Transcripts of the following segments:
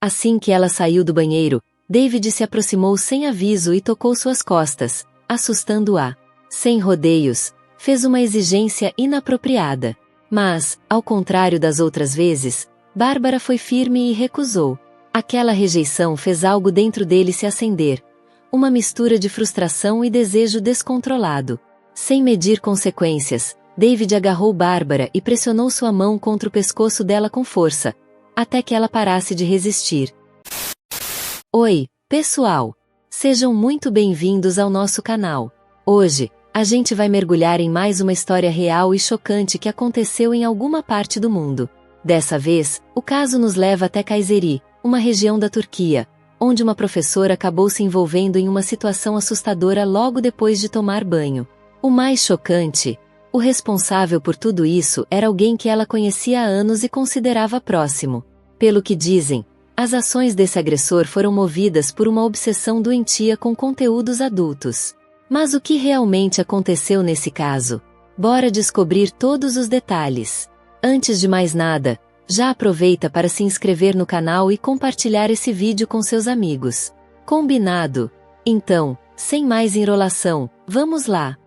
Assim que ela saiu do banheiro, David se aproximou sem aviso e tocou suas costas, assustando-a. Sem rodeios, fez uma exigência inapropriada. Mas, ao contrário das outras vezes, Bárbara foi firme e recusou. Aquela rejeição fez algo dentro dele se acender, uma mistura de frustração e desejo descontrolado. Sem medir consequências, David agarrou Bárbara e pressionou sua mão contra o pescoço dela com força, até que ela parasse de resistir. Oi, pessoal! Sejam muito bem-vindos ao nosso canal. Hoje, a gente vai mergulhar em mais uma história real e chocante que aconteceu em alguma parte do mundo. Dessa vez, o caso nos leva até Kayseri, uma região da Turquia, onde uma professora acabou se envolvendo em uma situação assustadora logo depois de tomar banho. O mais chocante, o responsável por tudo isso era alguém que ela conhecia há anos e considerava próximo. Pelo que dizem, as ações desse agressor foram movidas por uma obsessão doentia com conteúdos adultos. Mas o que realmente aconteceu nesse caso? Bora descobrir todos os detalhes. Antes de mais nada, já aproveita para se inscrever no canal e compartilhar esse vídeo com seus amigos. Combinado? Então, sem mais enrolação, vamos lá!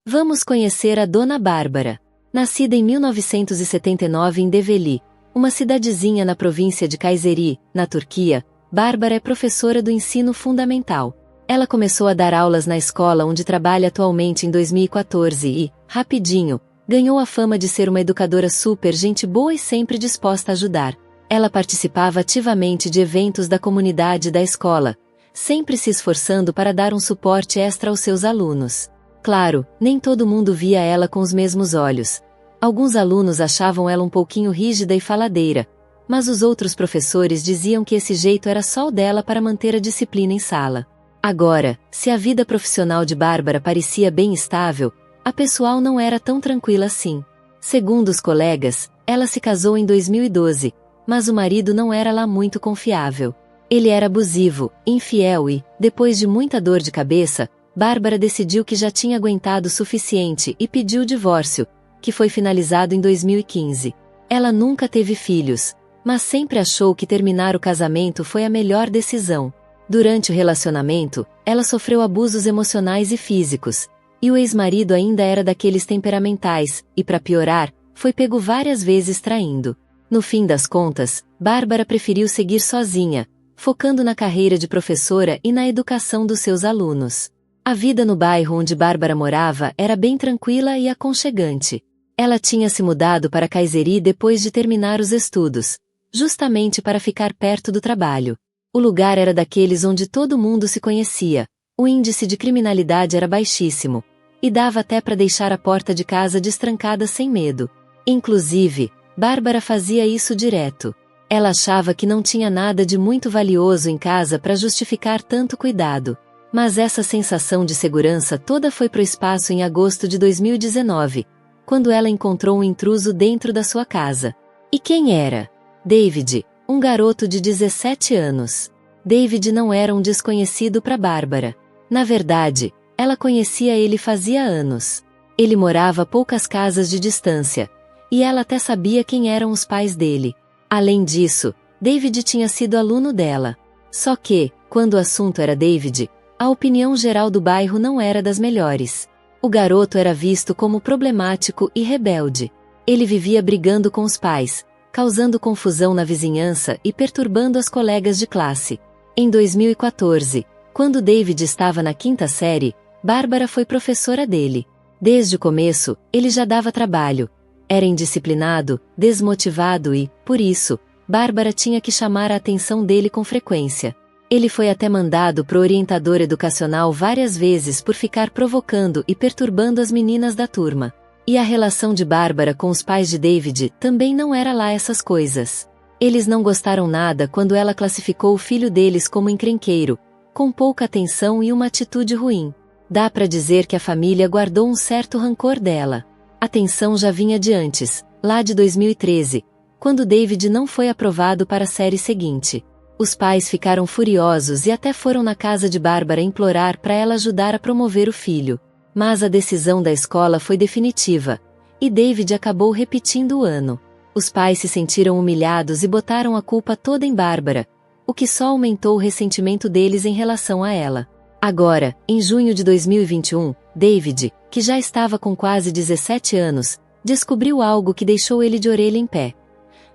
Vamos conhecer a Dona Bárbara. Nascida em 1979 em Develi, uma cidadezinha na província de Kayseri, na Turquia, Bárbara é professora do ensino fundamental. Ela começou a dar aulas na escola onde trabalha atualmente em 2014 e, rapidinho, ganhou a fama de ser uma educadora super gente boa e sempre disposta a ajudar. Ela participava ativamente de eventos da comunidade da escola, sempre se esforçando para dar um suporte extra aos seus alunos. Claro, nem todo mundo via ela com os mesmos olhos. Alguns alunos achavam ela um pouquinho rígida e faladeira, mas os outros professores diziam que esse jeito era só o dela para manter a disciplina em sala. Agora, se a vida profissional de Bárbara parecia bem estável, a pessoal não era tão tranquila assim. Segundo os colegas, ela se casou em 2012, mas o marido não era lá muito confiável. Ele era abusivo, infiel e, depois de muita dor de cabeça, Bárbara decidiu que já tinha aguentado o suficiente e pediu o divórcio, que foi finalizado em 2015. Ela nunca teve filhos, mas sempre achou que terminar o casamento foi a melhor decisão. Durante o relacionamento, ela sofreu abusos emocionais e físicos, e o ex-marido ainda era daqueles temperamentais, e para piorar, foi pego várias vezes traindo. No fim das contas, Bárbara preferiu seguir sozinha, focando na carreira de professora e na educação dos seus alunos. A vida no bairro onde Bárbara morava era bem tranquila e aconchegante. Ela tinha se mudado para Kayseri depois de terminar os estudos, justamente para ficar perto do trabalho. O lugar era daqueles onde todo mundo se conhecia, o índice de criminalidade era baixíssimo, e dava até para deixar a porta de casa destrancada sem medo. Inclusive, Bárbara fazia isso direto. Ela achava que não tinha nada de muito valioso em casa para justificar tanto cuidado. Mas essa sensação de segurança toda foi pro espaço em agosto de 2019, quando ela encontrou um intruso dentro da sua casa. E quem era? David, um garoto de 17 anos. David não era um desconhecido para Bárbara. Na verdade, ela conhecia ele fazia anos. Ele morava a poucas casas de distância, e ela até sabia quem eram os pais dele. Além disso, David tinha sido aluno dela. Só que, quando o assunto era David, a opinião geral do bairro não era das melhores. O garoto era visto como problemático e rebelde. Ele vivia brigando com os pais, causando confusão na vizinhança e perturbando as colegas de classe. Em 2014, quando David estava na 5ª série, Bárbara foi professora dele. Desde o começo, ele já dava trabalho. Era indisciplinado, desmotivado e, por isso, Bárbara tinha que chamar a atenção dele com frequência. Ele foi até mandado pro orientador educacional várias vezes por ficar provocando e perturbando as meninas da turma. E a relação de Bárbara com os pais de David também não era lá essas coisas. Eles não gostaram nada quando ela classificou o filho deles como encrenqueiro, com pouca atenção e uma atitude ruim. Dá pra dizer que a família guardou um certo rancor dela. A tensão já vinha de antes, lá de 2013, quando David não foi aprovado para a série seguinte. Os pais ficaram furiosos e até foram na casa de Bárbara implorar para ela ajudar a promover o filho. Mas a decisão da escola foi definitiva, e David acabou repetindo o ano. Os pais se sentiram humilhados e botaram a culpa toda em Bárbara, o que só aumentou o ressentimento deles em relação a ela. Agora, em junho de 2021, David, que já estava com quase 17 anos, descobriu algo que deixou ele de orelha em pé.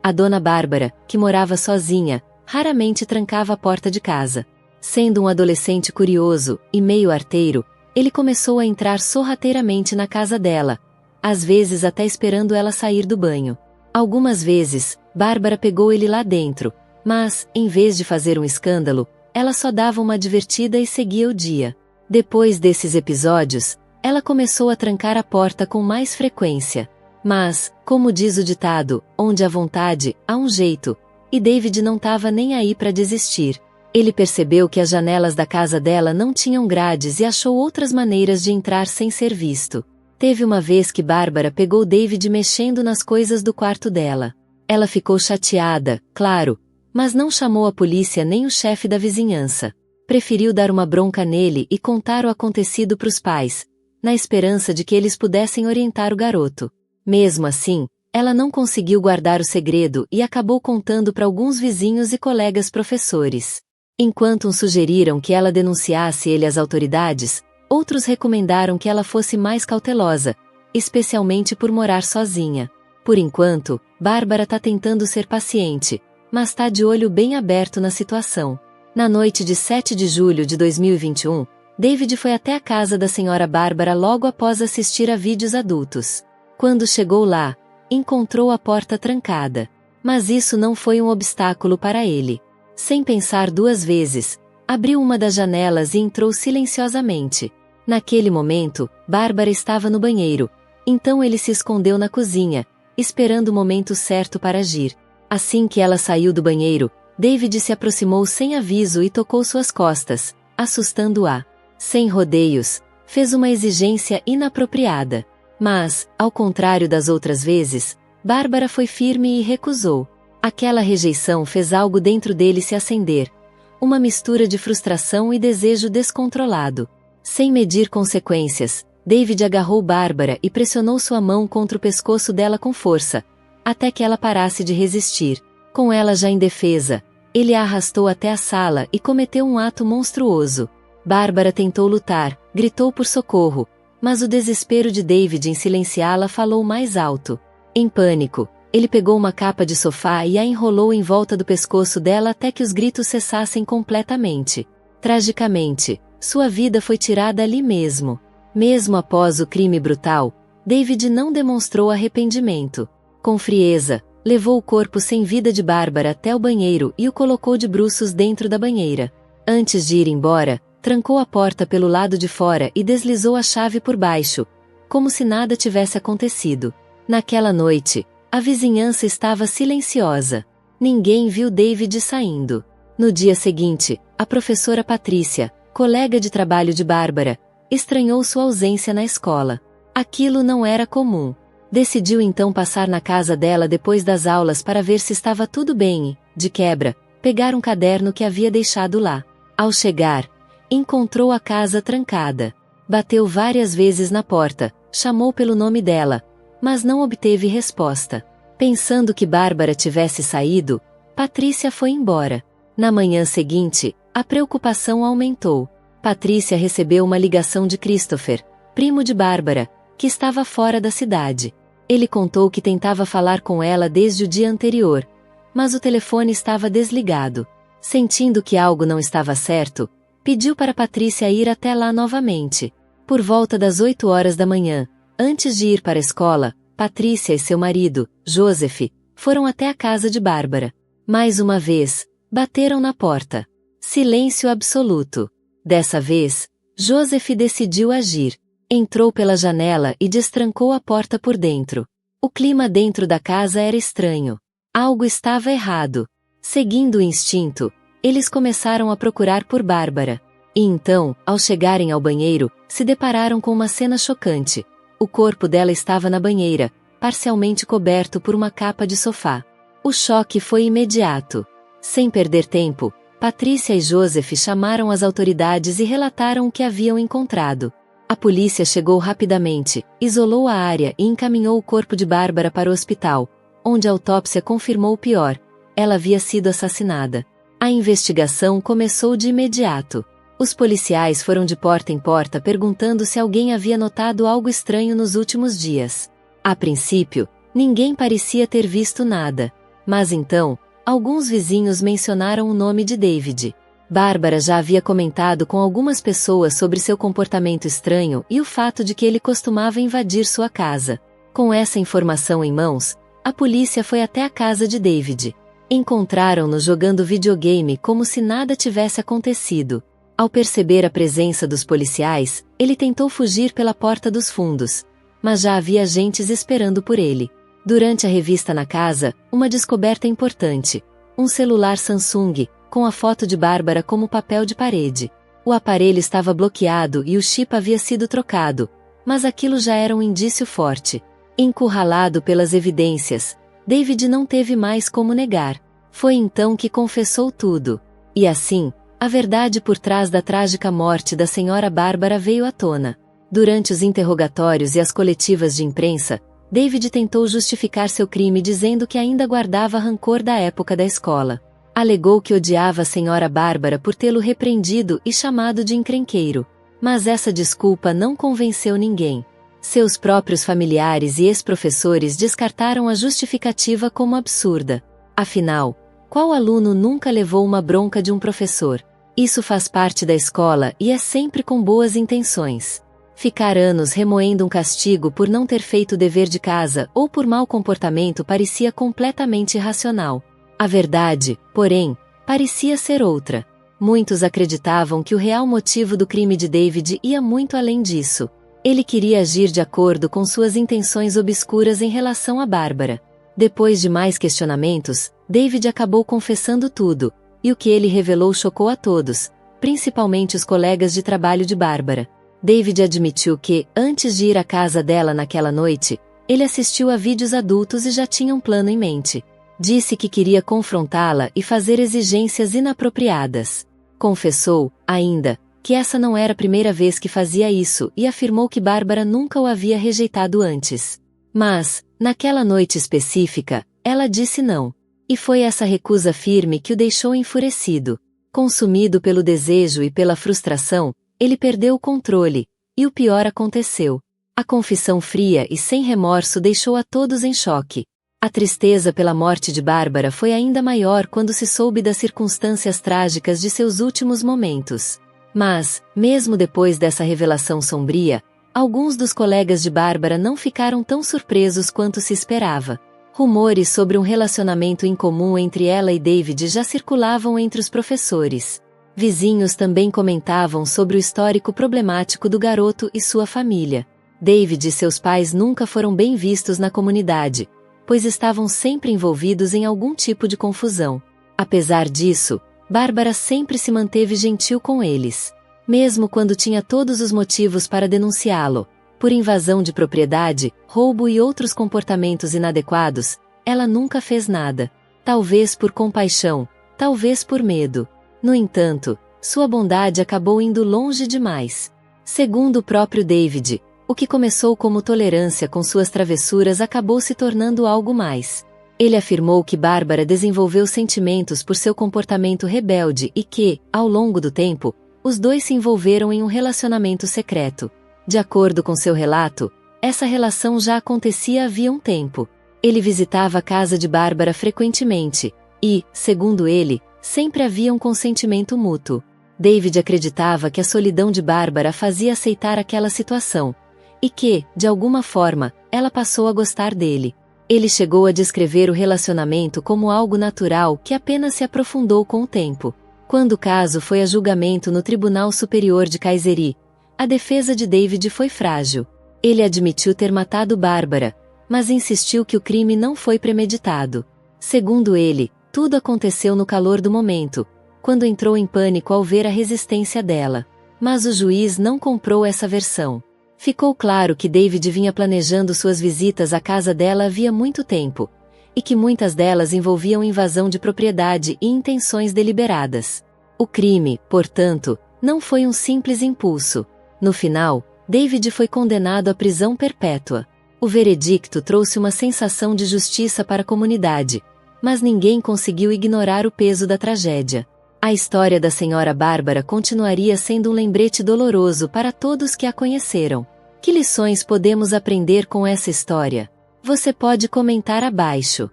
A dona Bárbara, que morava sozinha, raramente trancava a porta de casa. Sendo um adolescente curioso e meio arteiro, ele começou a entrar sorrateiramente na casa dela, às vezes até esperando ela sair do banho. Algumas vezes, Bárbara pegou ele lá dentro, mas, em vez de fazer um escândalo, ela só dava uma advertida e seguia o dia. Depois desses episódios, ela começou a trancar a porta com mais frequência. Mas, como diz o ditado, onde há vontade, há um jeito, e David não estava nem aí para desistir. Ele percebeu que as janelas da casa dela não tinham grades e achou outras maneiras de entrar sem ser visto. Teve uma vez que Bárbara pegou David mexendo nas coisas do quarto dela. Ela ficou chateada, claro, mas não chamou a polícia nem o chefe da vizinhança. Preferiu dar uma bronca nele e contar o acontecido para os pais, na esperança de que eles pudessem orientar o garoto. Mesmo assim, ela não conseguiu guardar o segredo e acabou contando para alguns vizinhos e colegas professores. Enquanto uns sugeriram que ela denunciasse ele às autoridades, outros recomendaram que ela fosse mais cautelosa, especialmente por morar sozinha. Por enquanto, Bárbara tá tentando ser paciente, mas tá de olho bem aberto na situação. Na noite de 7 de julho de 2021, David foi até a casa da senhora Bárbara logo após assistir a vídeos adultos. Quando chegou lá, encontrou a porta trancada. Mas isso não foi um obstáculo para ele. Sem pensar duas vezes, abriu uma das janelas e entrou silenciosamente. Naquele momento, Bárbara estava no banheiro, então ele se escondeu na cozinha, esperando o momento certo para agir. Assim que ela saiu do banheiro, David se aproximou sem aviso e tocou suas costas, assustando-a. Sem rodeios, fez uma exigência inapropriada. Mas, ao contrário das outras vezes, Bárbara foi firme e recusou. Aquela rejeição fez algo dentro dele se acender. Uma mistura de frustração e desejo descontrolado. Sem medir consequências, David agarrou Bárbara e pressionou sua mão contra o pescoço dela com força, até que ela parasse de resistir. Com ela já indefesa, ele a arrastou até a sala e cometeu um ato monstruoso. Bárbara tentou lutar, gritou por socorro, mas o desespero de David em silenciá-la falou mais alto. Em pânico, ele pegou uma capa de sofá e a enrolou em volta do pescoço dela até que os gritos cessassem completamente. Tragicamente, sua vida foi tirada ali mesmo. Mesmo após o crime brutal, David não demonstrou arrependimento. Com frieza, levou o corpo sem vida de Bárbara até o banheiro e o colocou de bruços dentro da banheira. Antes de ir embora, trancou a porta pelo lado de fora e deslizou a chave por baixo, como se nada tivesse acontecido. Naquela noite, a vizinhança estava silenciosa. Ninguém viu David saindo. No dia seguinte, a professora Patrícia, colega de trabalho de Bárbara, estranhou sua ausência na escola. Aquilo não era comum. Decidiu então passar na casa dela depois das aulas para ver se estava tudo bem e, de quebra, pegar um caderno que havia deixado lá. Ao chegar, encontrou a casa trancada. Bateu várias vezes na porta, chamou pelo nome dela, mas não obteve resposta. Pensando que Bárbara tivesse saído, Patrícia foi embora. Na manhã seguinte, a preocupação aumentou. Patrícia recebeu uma ligação de Christopher, primo de Bárbara, que estava fora da cidade. Ele contou que tentava falar com ela desde o dia anterior, mas o telefone estava desligado. Sentindo que algo não estava certo, pediu para Patrícia ir até lá novamente. Por volta das 8 horas da manhã, antes de ir para a escola, Patrícia e seu marido, Joseph, foram até a casa de Bárbara. Mais uma vez, bateram na porta. Silêncio absoluto. Dessa vez, Joseph decidiu agir. Entrou pela janela e destrancou a porta por dentro. O clima dentro da casa era estranho. Algo estava errado. Seguindo o instinto, eles começaram a procurar por Bárbara. E então, ao chegarem ao banheiro, se depararam com uma cena chocante. O corpo dela estava na banheira, parcialmente coberto por uma capa de sofá. O choque foi imediato. Sem perder tempo, Patrícia e Joseph chamaram as autoridades e relataram o que haviam encontrado. A polícia chegou rapidamente, isolou a área e encaminhou o corpo de Bárbara para o hospital, onde a autópsia confirmou o pior: ela havia sido assassinada. A investigação começou de imediato. Os policiais foram de porta em porta perguntando se alguém havia notado algo estranho nos últimos dias. A princípio, ninguém parecia ter visto nada. Mas então, alguns vizinhos mencionaram o nome de David. Bárbara já havia comentado com algumas pessoas sobre seu comportamento estranho e o fato de que ele costumava invadir sua casa. Com essa informação em mãos, a polícia foi até a casa de David. Encontraram-no jogando videogame como se nada tivesse acontecido. Ao perceber a presença dos policiais, ele tentou fugir pela porta dos fundos, mas já havia agentes esperando por ele. Durante a revista na casa, uma descoberta importante: um celular Samsung, com a foto de Bárbara como papel de parede. O aparelho estava bloqueado e o chip havia sido trocado, mas aquilo já era um indício forte. Encurralado pelas evidências, David não teve mais como negar. Foi então que confessou tudo. E assim, a verdade por trás da trágica morte da senhora Bárbara veio à tona. Durante os interrogatórios e as coletivas de imprensa, David tentou justificar seu crime dizendo que ainda guardava rancor da época da escola. Alegou que odiava a senhora Bárbara por tê-lo repreendido e chamado de encrenqueiro. Mas essa desculpa não convenceu ninguém. Seus próprios familiares e ex-professores descartaram a justificativa como absurda. Afinal, qual aluno nunca levou uma bronca de um professor? Isso faz parte da escola e é sempre com boas intenções. Ficar anos remoendo um castigo por não ter feito o dever de casa ou por mau comportamento parecia completamente irracional. A verdade, porém, parecia ser outra. Muitos acreditavam que o real motivo do crime de David ia muito além disso. Ele queria agir de acordo com suas intenções obscuras em relação a Bárbara. Depois de mais questionamentos, David acabou confessando tudo, e o que ele revelou chocou a todos, principalmente os colegas de trabalho de Bárbara. David admitiu que, antes de ir à casa dela naquela noite, ele assistiu a vídeos adultos e já tinha um plano em mente. Disse que queria confrontá-la e fazer exigências inapropriadas. Confessou, ainda, que essa não era a primeira vez que fazia isso e afirmou que Bárbara nunca o havia rejeitado antes. Mas, naquela noite específica, ela disse não. E foi essa recusa firme que o deixou enfurecido. Consumido pelo desejo e pela frustração, ele perdeu o controle, e o pior aconteceu. A confissão fria e sem remorso deixou a todos em choque. A tristeza pela morte de Bárbara foi ainda maior quando se soube das circunstâncias trágicas de seus últimos momentos. Mas, mesmo depois dessa revelação sombria, alguns dos colegas de Bárbara não ficaram tão surpresos quanto se esperava. Rumores sobre um relacionamento incomum entre ela e David já circulavam entre os professores. Vizinhos também comentavam sobre o histórico problemático do garoto e sua família. David e seus pais nunca foram bem vistos na comunidade, pois estavam sempre envolvidos em algum tipo de confusão. Apesar disso, Bárbara sempre se manteve gentil com eles. Mesmo quando tinha todos os motivos para denunciá-lo, por invasão de propriedade, roubo e outros comportamentos inadequados, ela nunca fez nada. Talvez por compaixão, talvez por medo. No entanto, sua bondade acabou indo longe demais. Segundo o próprio David, o que começou como tolerância com suas travessuras acabou se tornando algo mais. Ele afirmou que Bárbara desenvolveu sentimentos por seu comportamento rebelde e que, ao longo do tempo, os dois se envolveram em um relacionamento secreto. De acordo com seu relato, essa relação já acontecia havia um tempo. Ele visitava a casa de Bárbara frequentemente e, segundo ele, sempre havia um consentimento mútuo. David acreditava que a solidão de Bárbara fazia aceitar aquela situação, e que, de alguma forma, ela passou a gostar dele. Ele chegou a descrever o relacionamento como algo natural que apenas se aprofundou com o tempo. Quando o caso foi a julgamento no Tribunal Superior de Kayseri, a defesa de David foi frágil. Ele admitiu ter matado Bárbara, mas insistiu que o crime não foi premeditado. Segundo ele, tudo aconteceu no calor do momento, quando entrou em pânico ao ver a resistência dela. Mas o juiz não comprou essa versão. Ficou claro que David vinha planejando suas visitas à casa dela havia muito tempo, e que muitas delas envolviam invasão de propriedade e intenções deliberadas. O crime, portanto, não foi um simples impulso. No final, David foi condenado à prisão perpétua. O veredicto trouxe uma sensação de justiça para a comunidade, mas ninguém conseguiu ignorar o peso da tragédia. A história da Senhora Bárbara continuaria sendo um lembrete doloroso para todos que a conheceram. Que lições podemos aprender com essa história? Você pode comentar abaixo.